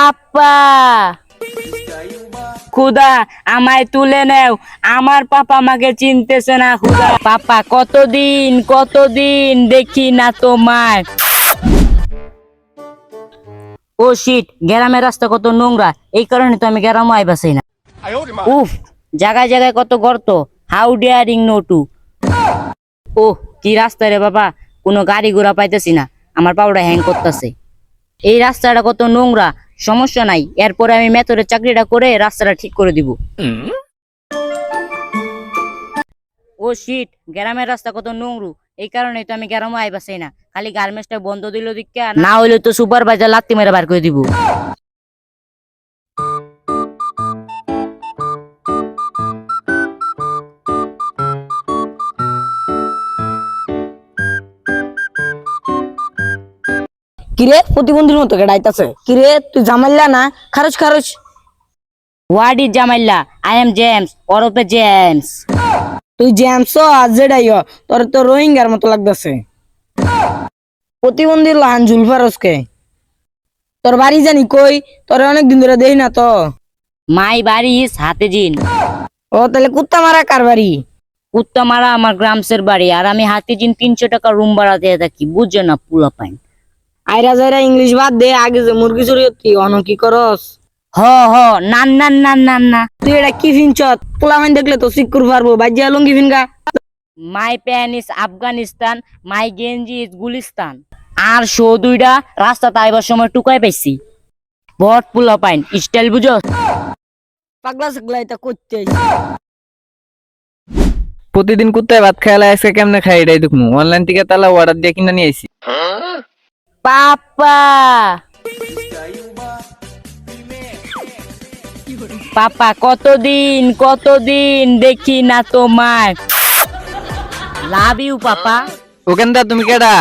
পাপা খুদা আমায় তুলে নেও, আমার পাপা আমাকে চিনতেছে না খুদা। পাপা কতদিন দেখি না তোমায়। ও শিট, গ্রামের রাস্তা কত নোংরা, এই কারণে তো আমি গ্রামে আইবাসি না। উফ, জায়গায় জায়গায় কত গর্ত, হাউ ডেয়ারিং নো টু। ওহ কি রাস্তা রে বাবা, কোনো গাড়ি ঘোড়া পাইতেছি না, আমার পাউডার হ্যাং করতেছে। এই রাস্তাটা কত নোংরা, সমস্যা নাই, এরপরে আমি মেথরের চাকরিটা করে রাস্তাটা ঠিক করে দিব। ও শিট, গ্রামের রাস্তা কত নোংরু, এই কারণে তো আমি গ্রামে আইবাসি না। খালি গার্মেন্টসটা বন্ধ দিল দিকে, না হইলে তো সুপারভাইজার লাত্তি মেরে বার করে দিব। কিরে প্রতিবন্ধীর মতো কেডাইতাছে? কিরে তুই জামাইলা না? খারজ খারজ। হোয়াট ইজ জামাইল্লা? আই এম জেমস, ওরফে জেমস। তুই জেমস আর জেডাইও, তোর তো রোহিঙ্গার মতো লাগতেছে। প্রতিবন্ধী লাহান জুলফারসকে, তোর বাড়ি জানি কই? তোর অনেকদিন ধরে দেই না তো। মাই বাড়ি ইজ হাতিজিন। ও তাহলে কুত্তা মারা কার বাড়ি? কুত্তামারা আমার গ্রামসের বাড়ি, আর আমি হাতিজিন 300 টাকা রুম ভাড়া দিয়ে থাকি, বুঝছো না পুলা পাইন। আইরা যাইরা ইংলিশ বাদ দে, আগে যে মুরগি চুরি হতি অন কি করস? হ হ, নান নান নান নান না। তুই এটা কি ফিনছত? পোলামাইন দেখলে তো সিকুর পারবো, বাজ্যা লুঙ্গি ফিনগা। মাই প্যান ইজ আফগানিস্তান, মাই গেঞ্জি ইজ গুলিস্তান। আর শো দুইটা রাস্তা তাইবার সময় টুকাই পাইছি। বট পুলা পাইন স্টাইল বুঝো। পাগলা সাগলা এটা করতে। প্রতিদিন কুত্তায় ভাত খাইলে আজকে কেমনে খাই এটাই দেখমু। অনলাইন থেকে তালা অর্ডার দিয়ে কিনা নিয়ে আইছি। পাপা পাপা কতদিন দেখি না তোমায়। Love you papa. ওখানটা তুমি কেডা?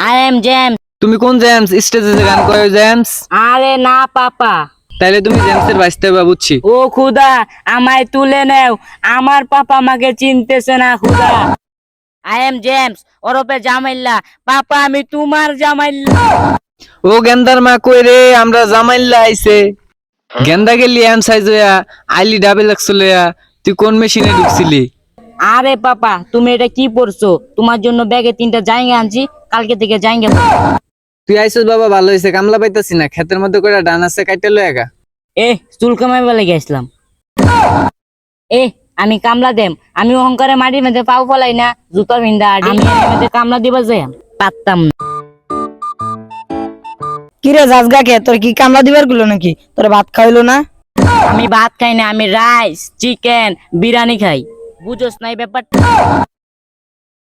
I am James. তুমি কোন জেমস? স্টেজে যে গান কয় জেমস? আরে না পাপা। তাইলে তুমি জেমসের বাইসতে বা বুঝছি। ও খুদা আমায় তুলে নেও, আমার পাপা আমাকে চিনতেছে না খুদা। আই এম জেমস, ওরফে জামাইল্লা। পাপা আমি তোমার জামাইল্লা। ও গেন্দার মা কই রে? আমরা জামাইল্লা আইছে। গেন্দা গেলি এম সাইজ হইয়া আইলি ডাবল এক্সেল হইয়া, তুই কোন মেশিনে ঢুকছিলি? আরে পাপা তুমি এটা কি পড়ছো? তোমার জন্য ব্যাগে 3টা জায়গা আনছি, কালকে থেকে জায়গা। তুই আইসস বাবা, ভালো হইছে। কামলা পাইতাছি না, ক্ষেতের মধ্যে কইরা ডান আছে কাইটা লয়ে গা। চুল কামাই বলে গেছিলাম। আমি কামলা দেম, আমি অহংকারে মাটির মধ্যে পাও ফলাই না, জুতা ভিন্দা আমি এর মধ্যে কামলা দিবা যাই পারতাম না। কিরে জাজগা কে? তোর কি কামলা দিবার গুলো নাকি? তোর ভাত খাইলো না? আমি ভাত খাই না, আমি রাইস চিকেন বিরিয়ানি খাই, বুঝোস না এই ব্যাপারটা?